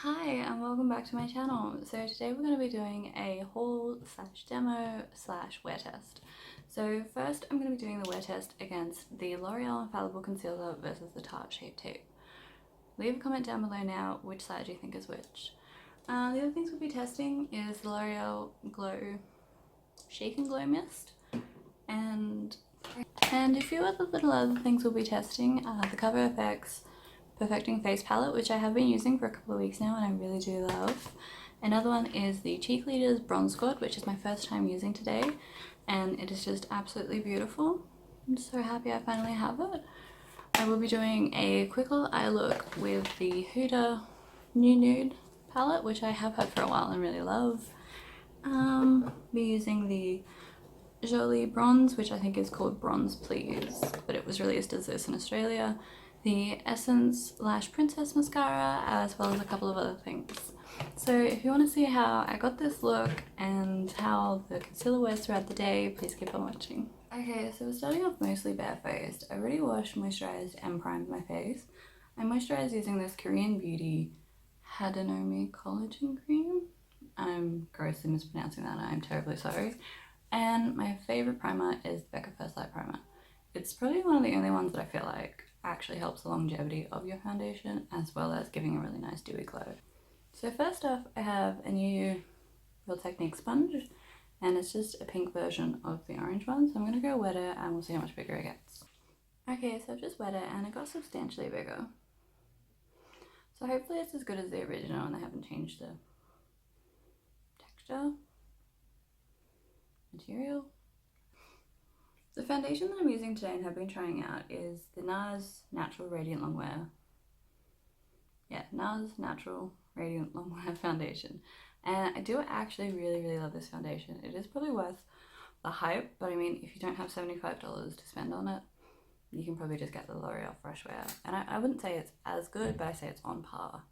Hi and welcome back to my channel. So today we're going to be doing a haul slash demo slash wear test. So first I'm going to be doing the wear test against the L'Oreal Infallible Concealer versus the Tarte Shape tape. Leave a comment down below now which side do you think is which. The other things we'll be testing is the L'Oreal Glow Shake and Glow Mist and a few other little other things we'll be testing. The Cover FX Perfecting Face Palette, which I have been using for a couple of weeks now and I really do love. Another one is the Cheekleader's Bronze Squad, which is my first time using today, and it is just absolutely beautiful. I'm so happy I finally have it. I will be doing a quick little eye look with the Hoola New Nude palette, which I have had for a while and really love. Be using the Joli Bronze, which I think is called Bronze Please, but it was released as this in Australia. The Essence Lash Princess Mascara, as well as a couple of other things. So if you want to see how I got this look and how the concealer wears throughout the day, please keep on watching. Okay, so we're starting off mostly barefaced. I already washed, moisturized and primed my face. I moisturized using this Korean Beauty Hadanomy collagen cream. I'm grossly mispronouncing that, I'm terribly sorry. And my favorite primer is Becca First Light Primer. It's probably one of the only ones that I feel like actually helps the longevity of your foundation as well as giving a really nice dewy glow. So first off, I have a new Real Technique sponge and it's just a pink version of the orange one, so I'm going to go wet it and we'll see how much bigger it gets. Okay, so I've just wet it and it got substantially bigger. So hopefully it's as good as the original and they haven't changed the texture, material. The foundation that I'm using today and have been trying out is the Nars Natural Radiant Longwear. Yeah, Nars Natural Radiant Longwear Foundation. And I do actually really love this foundation. It is probably worth the hype, but I mean, if you don't have $75 to spend on it, you can probably just get the L'Oreal Fresh Wear. And I wouldn't say it's as good, but I say it's on par.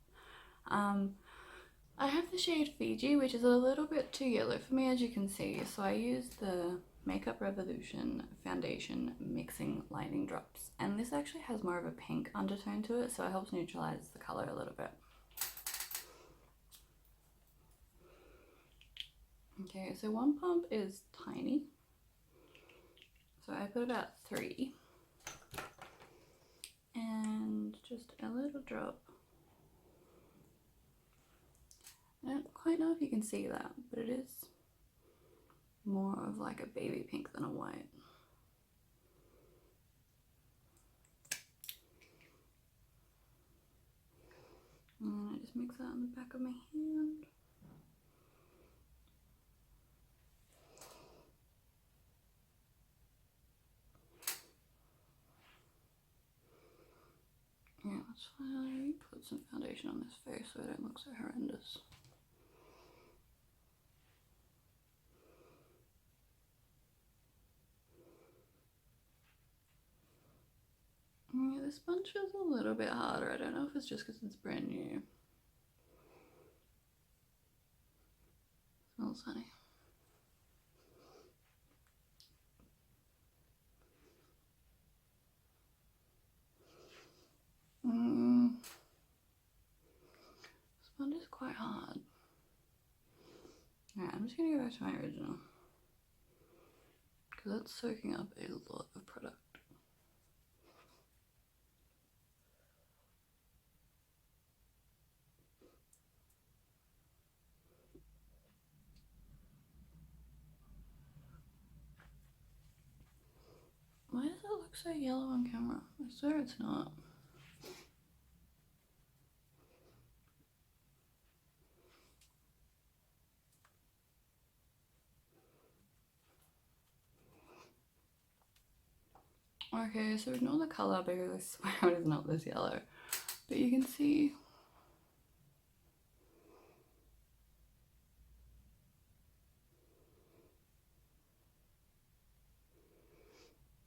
I have the shade Fiji, which is a little bit too yellow for me, as you can see. So I used the Makeup Revolution Foundation Mixing Lightning Drops. And this actually has more of a pink undertone to it, so it helps neutralize the color a little bit. Okay, so one pump is tiny. So I put about 3. And just a little drop. I don't quite know if you can see that, but it is more of like a baby pink than a white. And I just mix that on the back of my hand. Yeah, let's finally put some foundation on this face so I don't look so horrendous. Yeah, this sponge feels a little bit harder. I don't know if it's just because it's brand new. Smells funny. Sponge is quite hard. Alright, I'm just gonna go back to my original, because that's soaking up a lot of product. Why does it look so yellow on camera? I swear it's not. Okay, so ignore the colour because I swear it is not this yellow. But you can see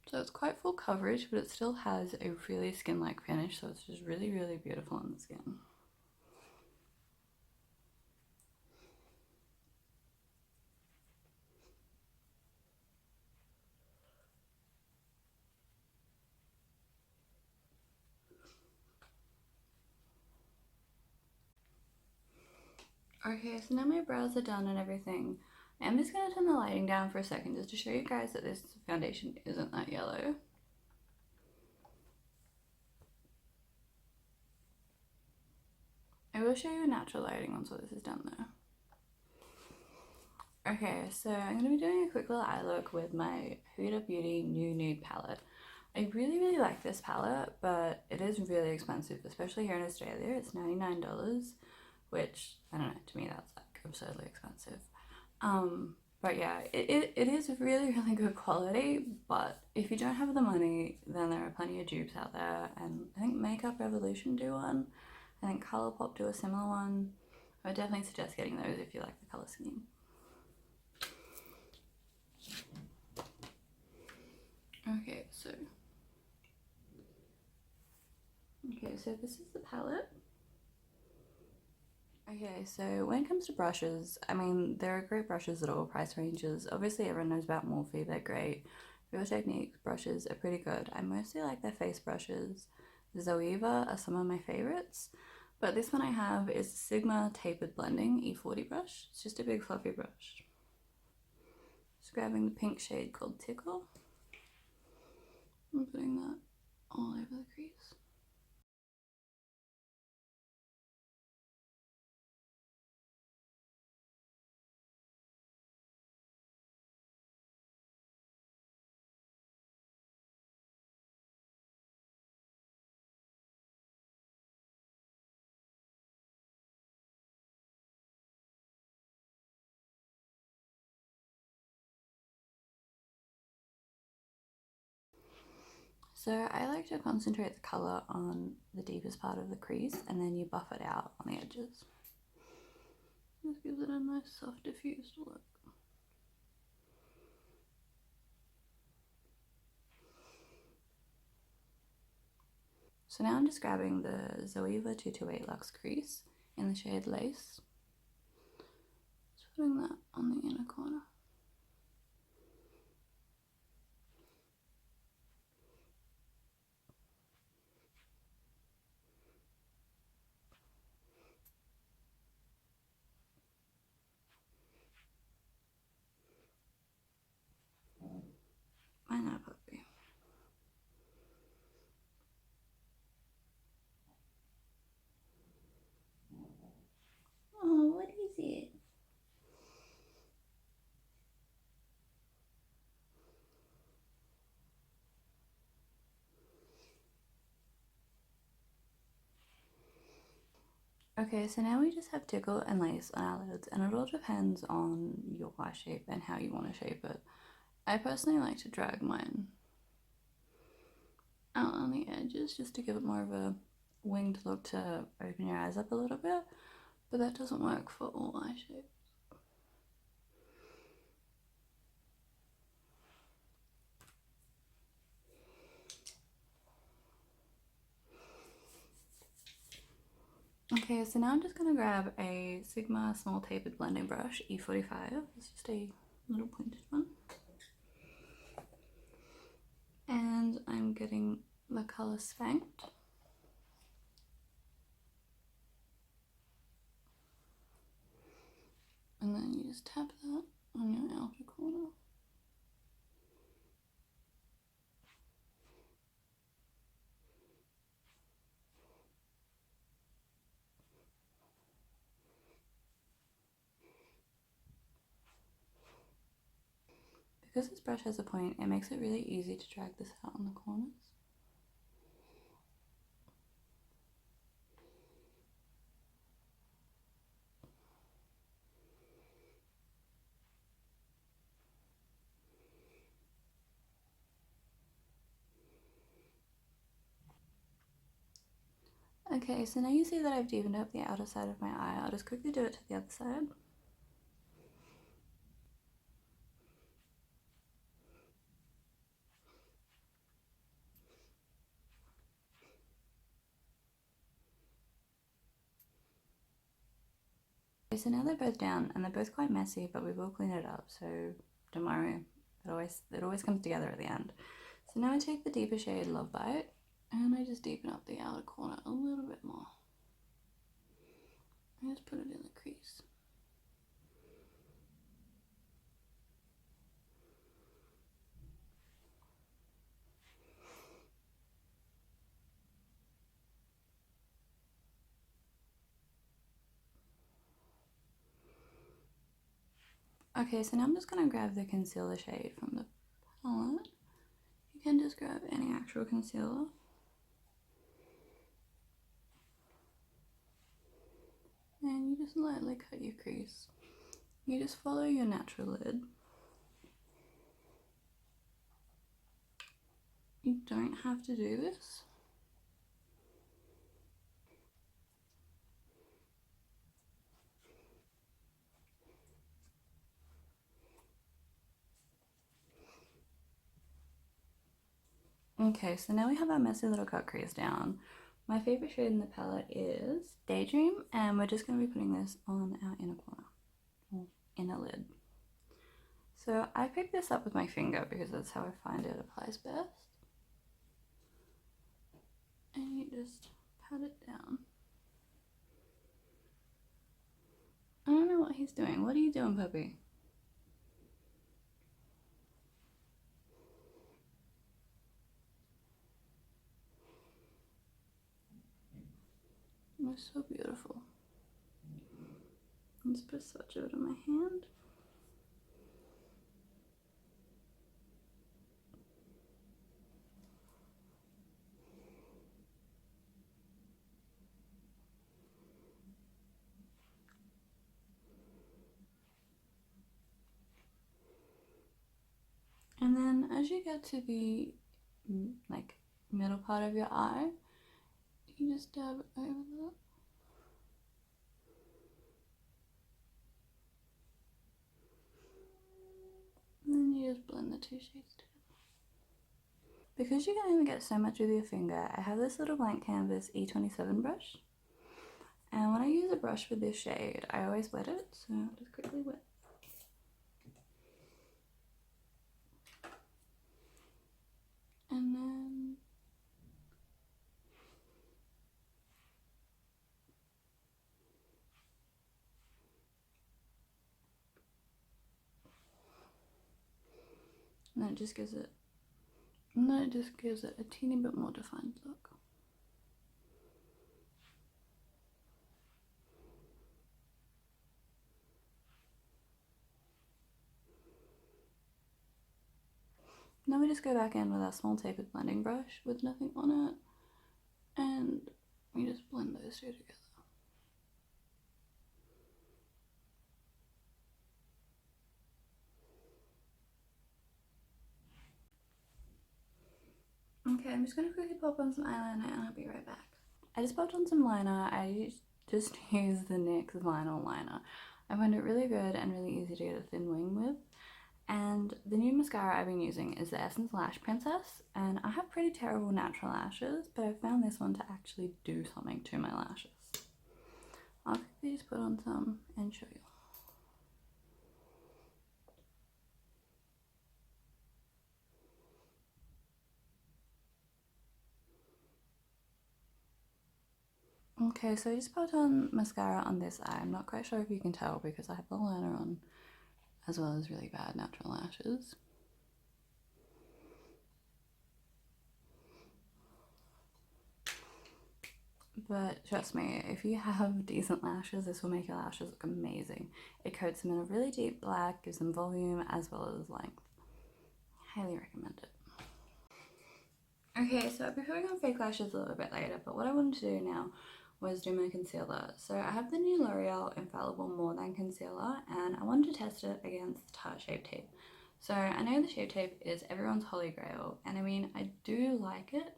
so it's quite full coverage, but it still has a really skin-like finish, so it's just really beautiful on the skin. Okay, so now my brows are done and everything. I'm just going to turn the lighting down for a second just to show you guys that this foundation isn't that yellow. I will show you natural lighting once all this is done though. Okay, so I'm going to be doing a quick little eye look with my Huda Beauty New Nude palette. I really like this palette, but it is really expensive, especially here in Australia. It's $99, which, I don't know, to me that's like absurdly expensive. But yeah, it is really good quality, but if you don't have the money, then there are plenty of dupes out there, and I think Makeup Revolution do one. I think Colourpop do a similar one. I would definitely suggest getting those if you like the colour scheme. Okay, so this is the palette. Okay, so when it comes to brushes, I mean, there are great brushes at all price ranges. Obviously, everyone knows about Morphe, they're great. Real Technique brushes are pretty good. I mostly like their face brushes. The Zoeva are some of my favorites, but this one I have is Sigma Tapered Blending E40 brush. It's just a big fluffy brush. Just grabbing the pink shade called Tickle. I'm putting that all over the crease. So I like to concentrate the colour on the deepest part of the crease and then you buff it out on the edges. This gives it a nice soft diffused look. So now I'm just grabbing the Zoeva 228 Luxe crease in the shade Lace. Just putting that on the inner corner. Why not, puppy? Oh, what is it? Okay, so now we just have Tickle and Lace on our lids, and it all depends on your eye shape and how you want to shape it. I personally like to drag mine out on the edges just to give it more of a winged look to open your eyes up a little bit, but that doesn't work for all eye shapes. Okay, so now I'm just going to grab a Sigma Small Tapered Blending Brush, E45. It's just a little pointed one. And I'm getting the colour Spanked. And then you just tap that on your outer corner. Because this brush has a point, it makes it really easy to drag this out on the corners. Okay, so now you see that I've deepened up the outer side of my eye. I'll just quickly do it to the other side. Okay, so now they're both down and they're both quite messy, but we will clean it up, so don't worry. It always comes together at the end. So now I take the deeper shade Love Bite and I just deepen up the outer corner a little bit more. I just put it in the crease. Okay, so now I'm just going to grab the concealer shade from the palette. You can just grab any actual concealer. And you just lightly cut your crease. You just follow your natural lid. You don't have to do this. Okay, so now we have our messy little cut crease down. My favourite shade in the palette is Daydream, and we're just going to be putting this on our inner corner, or inner lid. So I picked this up with my finger because that's how I find it applies best. And you just pat it down. I don't know what he's doing. What are you doing, puppy? It's so beautiful. Let's put a swatch of it on my hand. And then as you get to the like middle part of your eye, you just dab over that. And then you just blend the two shades together. Because you can only get so much with your finger, I have this little blank canvas E27 brush. And when I use a brush with this shade, I always wet it, so I'll just quickly wet. And then it just gives it, a teeny bit more defined look. Now we just go back in with our small tapered blending brush with nothing on it, and we just blend those two together. Okay, I'm just going to quickly pop on some eyeliner and I'll be right back. I just popped on some liner. I just use the NYX vinyl liner. I find it really good and really easy to get a thin wing with. And the new mascara I've been using is the Essence Lash Princess, and I have pretty terrible natural lashes, but I found this one to actually do something to my lashes. I'll quickly just put on some and show you. Okay, so I just put on mascara on this eye. I'm not quite sure if you can tell because I have the liner on as well as really bad natural lashes. But trust me, if you have decent lashes, this will make your lashes look amazing. It coats them in a really deep black, gives them volume as well as length. Highly recommend it. Okay, so I'll be putting on fake lashes a little bit later, but what I wanted to do now was do my concealer. So I have the new L'Oreal Infallible More Than Concealer, and I wanted to test it against Tarte Shape tape. So I know the Shape tape is everyone's holy grail, and I mean, I do like it,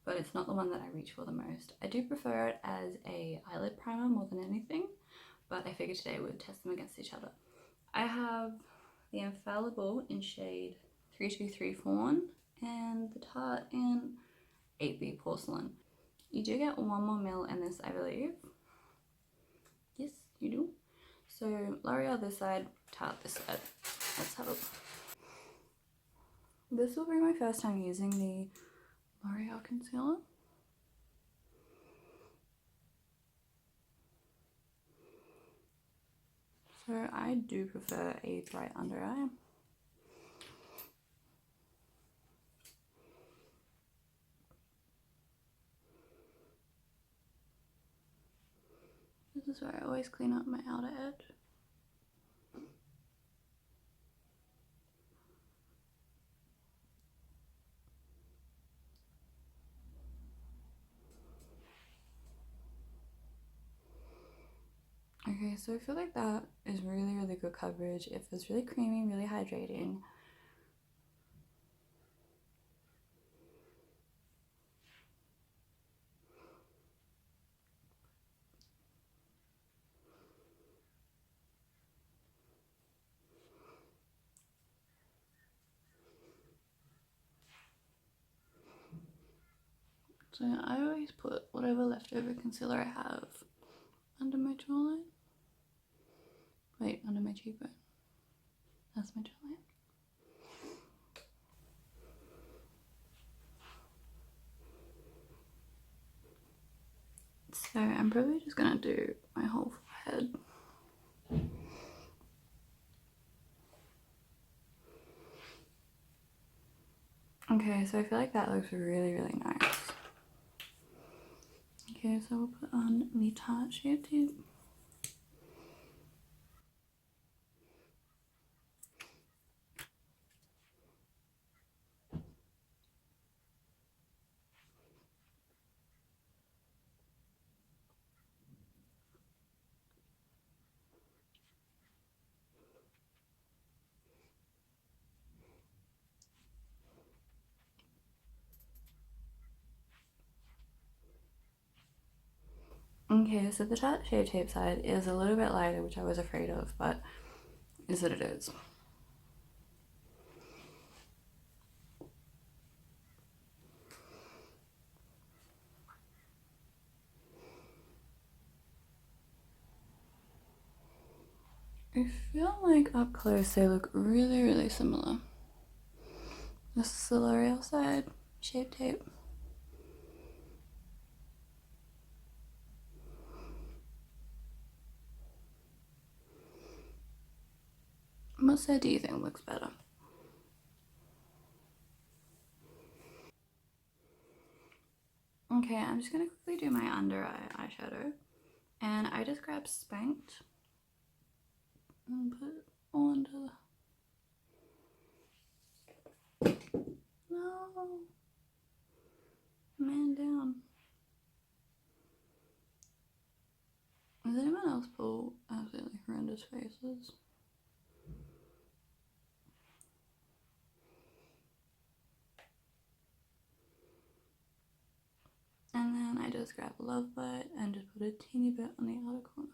but it's not the one that I reach for the most. I do prefer it as a eyelid primer more than anything, but I figured today we would test them against each other. I have the Infallible in shade 323 Fawn and the Tarte in 8B Porcelain. You do get 1 more mil in this, I believe. Yes, you do. So L'Oreal this side, Tarte this side. Let's have a look. This will be my first time using the L'Oreal concealer. So I do prefer a bright under eye. This is where I always clean up my outer edge. Okay, so I feel like that is really, really good coverage. It feels really creamy, really hydrating. So I always put whatever leftover concealer I have under my jawline. Wait, under my cheekbone. That's my jawline. So I'm probably just gonna do my whole forehead. Okay, so I feel like that looks really, really nice. Okay, so we'll put on the Tarte Shape too. Okay, so the Tarte Shape Tape side is a little bit lighter, which I was afraid of, but is what it is. I feel like up close they look really, really similar. This is the L'Oreal side, Shape Tape. What side do you think looks better? Okay, I'm just gonna quickly do my under eye eyeshadow. And I just grabbed Spanked and put it all under the... No! Man down. Does anyone else pull absolutely horrendous faces? And then I just grab Love Bite and just put a teeny bit on the outer corner.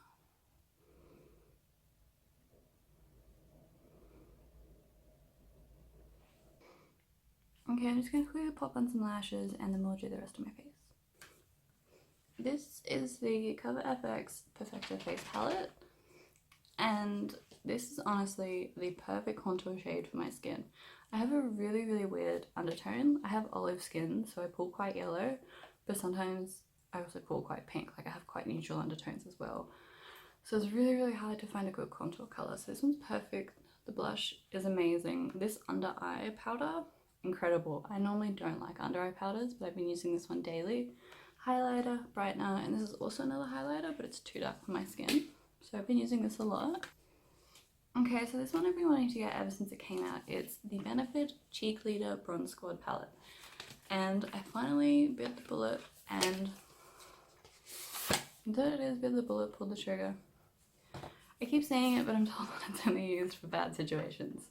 Okay, I'm just going to quickly pop on some lashes and then we'll do the rest of my face. This is the Cover FX Perfector Face Palette. And this is honestly the perfect contour shade for my skin. I have a really, really weird undertone. I have olive skin, so I pull quite yellow, but sometimes I also pull quite pink. Like I have quite neutral undertones as well. So it's really, really hard to find a good contour color. So this one's perfect. The blush is amazing. This under eye powder, incredible. I normally don't like under eye powders, but I've been using this one daily. Highlighter, brightener, and this is also another highlighter, but it's too dark for my skin. So I've been using this a lot. Okay, so this one I've been wanting to get ever since it came out. It's the Benefit Cheekleader Bronze Squad Palette. And I finally bit the bullet and there it is, bit the bullet, pulled the trigger. I keep saying it, but I'm told that it's only used for bad situations.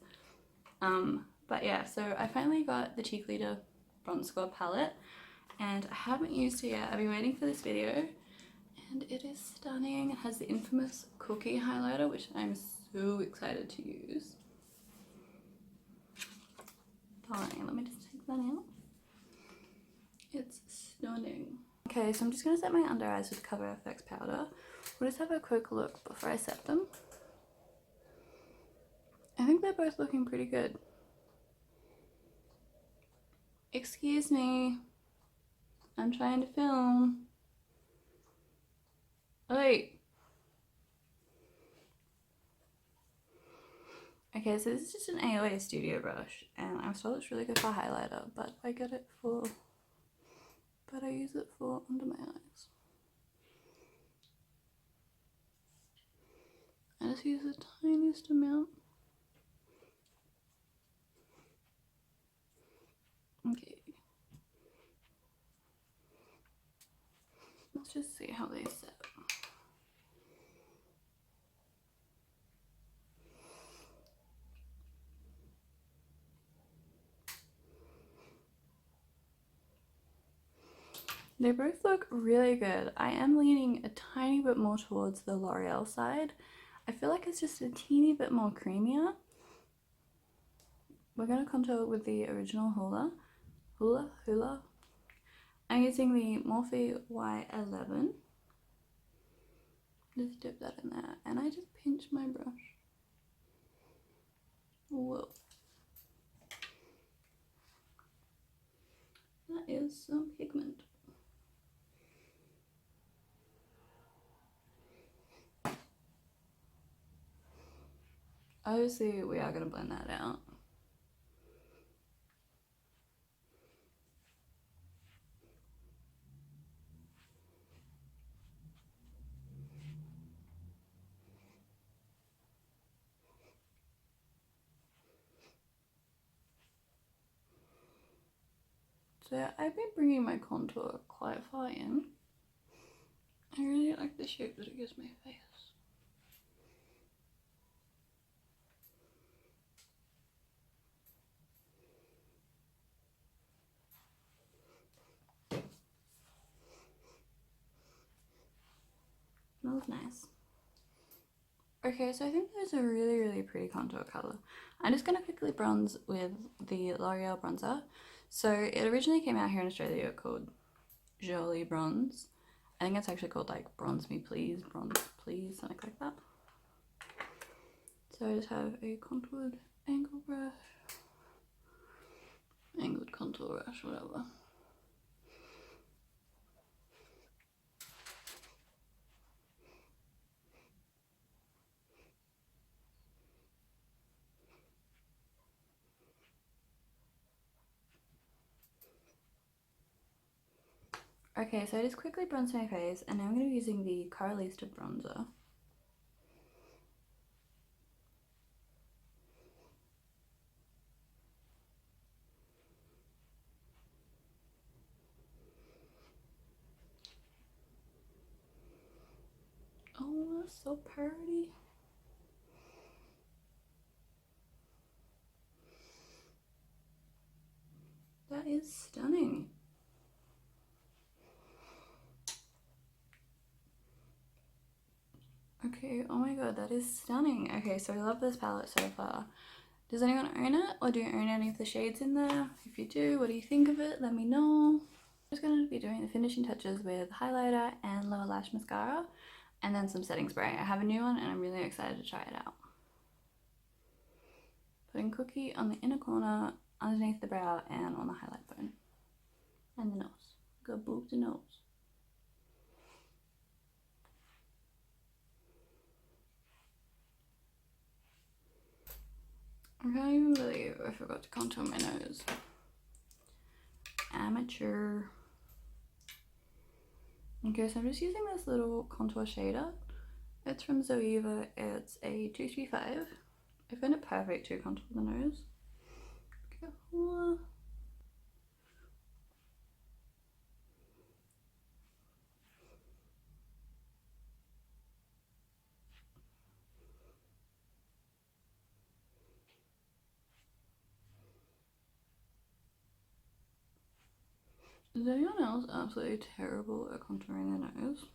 But yeah, so I finally got the Cheekleader Bronze Squad Palette and I haven't used it yet. I've been waiting for this video. And it is stunning. It has the infamous cookie highlighter, which I'm so excited to use. Fine, let me just take that out. It's stunning. Okay, so I'm just going to set my under eyes with Cover FX powder. We'll just have a quick look before I set them. I think they're both looking pretty good. Excuse me. I'm trying to film. Wait. Okay, so this is just an AOA Studio brush, and I was told it's really good for highlighter, but I use it for under my eyes. I just use the tiniest amount. Okay. Let's just see how they set. They both look really good. I am leaning a tiny bit more towards the L'Oreal side. I feel like it's just a teeny bit more creamier. We're going to contour with the original Hoola. I'm using the Morphe Y11. Just dip that in there and I just pinch my brush. Whoa. That is some pigment. Obviously, we are going to blend that out. So I've been bringing my contour quite far in. I really like the shape that it gives my face. Smells nice. Okay, so I think there's a really pretty contour color. I'm just going to quickly bronze with the L'Oreal bronzer. So it originally came out here in Australia called Joli bronze. I think it's actually called like bronze me please, something like that. So I just have a contoured angled contour brush, whatever. Okay, so I just quickly bronzed my face and now I'm going to be using the Coralista bronzer. Oh, that's so pretty. That is stunning. Okay, oh my god, that is stunning. Okay, so I love this palette so far. Does anyone own it, or do you own any of the shades in there? If you do, what do you think of it? Let me know. I'm just going to be doing the finishing touches with highlighter and lower lash mascara, and then some setting spray. I have a new one and I'm really excited to try it out. Putting Cookie on the inner corner, underneath the brow, and on the highlight bone. And the nose. Go boop the nose. I can't even believe I forgot to contour my nose. Amateur. Okay, so I'm just using this little contour shader. It's from Zoeva. It's a 235. I find it perfect to contour the nose. Okay, Hoola. Is anyone else absolutely terrible at contouring their nose?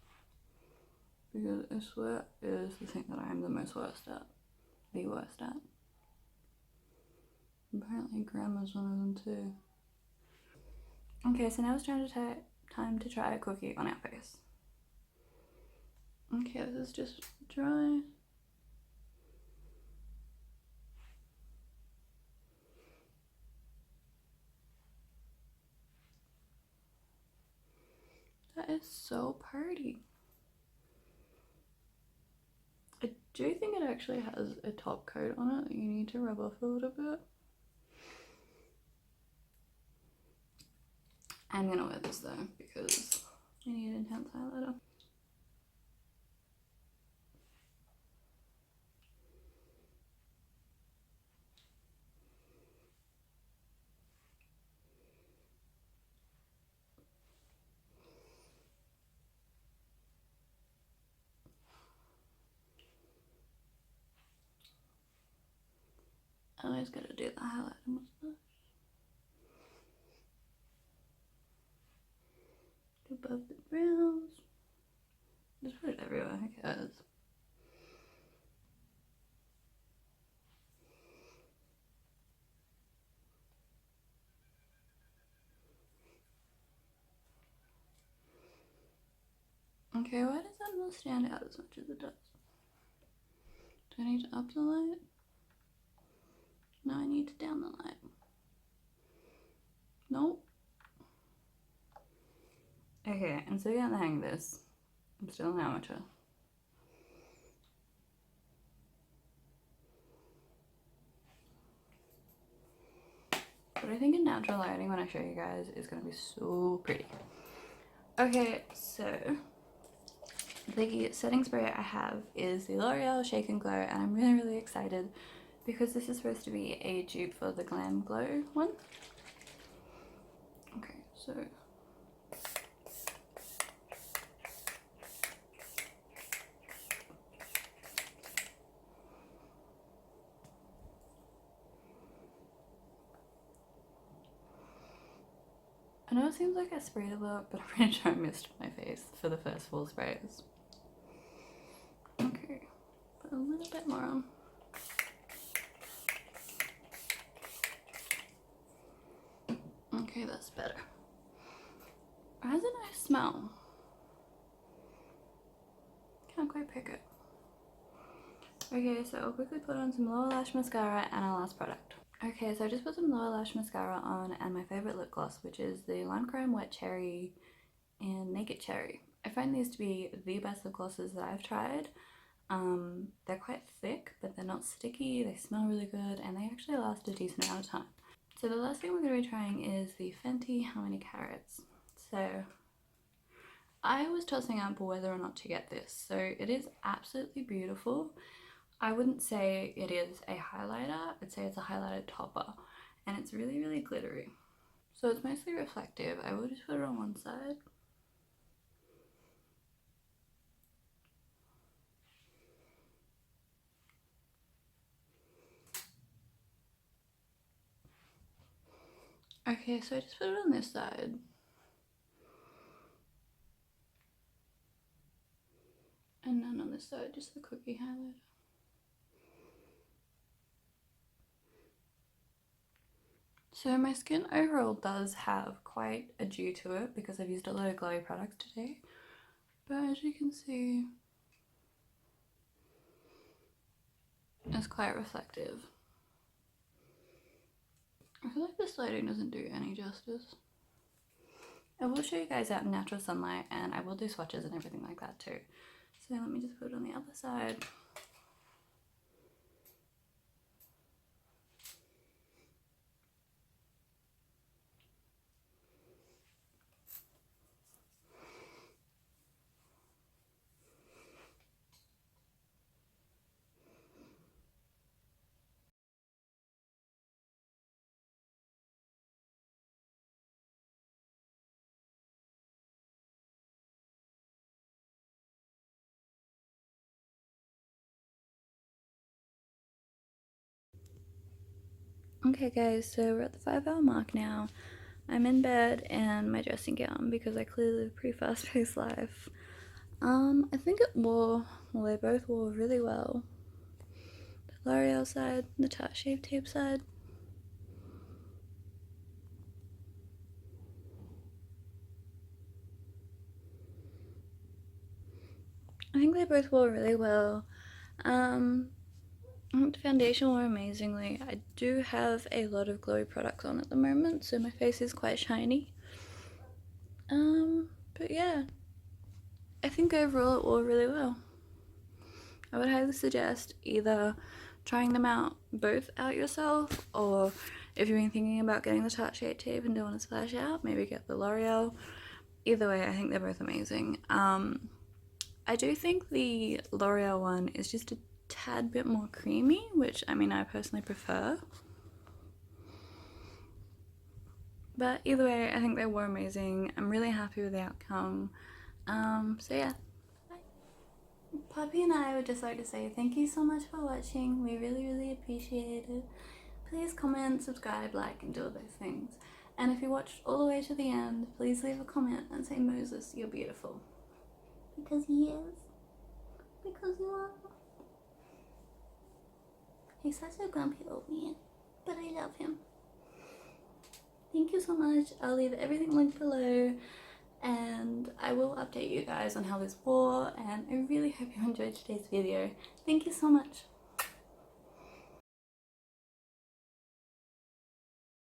Because I swear it is the thing that I am the worst at. The worst at. Apparently grandma's one of them too. Okay, so now it's time to try a Cookie on our face. Okay, this is just dry. That is so pretty. I do think it actually has a top coat on it that you need to rub off a little bit. I'm gonna wear this though because I need an intense highlighter. I always gotta do the highlighter mustache. above the brows. Just put it everywhere, who cares? Okay, why does that not stand out as much as it does? Do I need to up the light? No, I need to down the light. Nope. Okay, I'm still getting the hang of this. I'm still an amateur. But I think in natural lighting, when I show you guys, is going to be so pretty. Okay, so the setting spray I have is the L'Oreal Shake and Glow, and I'm really excited because this is supposed to be a dupe for the Glam Glow one. Okay, so I know it seems like I sprayed a lot, but I'm pretty sure I missed my face for the first 4 sprays. Okay, put a little bit more on. Okay, that's better. It has a nice smell. Can't quite pick it. Okay, so I'll quickly put on some lower lash mascara and our last product. Okay, so I just put some lower lash mascara on and my favorite lip gloss, which is the Lime Crime Wet Cherry and Naked Cherry. I find these to be the best lip glosses that I've tried. They're quite thick, but they're not sticky, they smell really good, and they actually last a decent amount of time. So the last thing we're going to be trying is the Fenty How Many Carats. So I was tossing up whether or not to get this. So it is absolutely beautiful. I wouldn't say it is a highlighter, I'd say it's a highlighter topper, and it's really glittery. So it's mostly reflective. I will just put it on one side. Okay, so I just put it on this side. And then on this side, just the cookie highlighter. So my skin overall does have quite a dew to it because I've used a lot of glowy products today. But as you can see, it's quite reflective. I feel like this lighting doesn't do any justice. I will show you guys out in natural sunlight and I will do swatches and everything like that too. So let me just put it on the other side. Okay guys, so we're at the 5-hour mark now. I'm in bed in my dressing gown because I clearly live a pretty fast-paced life. I think they both wore really well. The L'Oreal side, the Tarte Shape tape side. I think they both wore really well. The foundation wore amazingly. I do have a lot of glowy products on at the moment, so my face is quite shiny. But yeah, I think overall it wore really well. I would highly suggest either trying them out both out yourself, or if you've been thinking about getting the Tarte Shape tape and don't want to splash out, maybe get the L'Oreal. Either way, I think they're both amazing. I do think the L'Oreal one is just a tad bit more creamy, which I mean I personally prefer. But either way, I think they were amazing. I'm really happy with the outcome. So yeah. Bye. Poppy and I would just like to say thank you so much for watching. We really appreciate it. Please comment, subscribe, like, and do all those things. And if you watched all the way to the end, please leave a comment and say, Moses, you're beautiful. Because he is. Because you are. He's such a grumpy old man, but I love him. Thank you so much. I'll leave everything linked below, and I will update you guys on how this wore, and I really hope you enjoyed today's video. Thank you so much.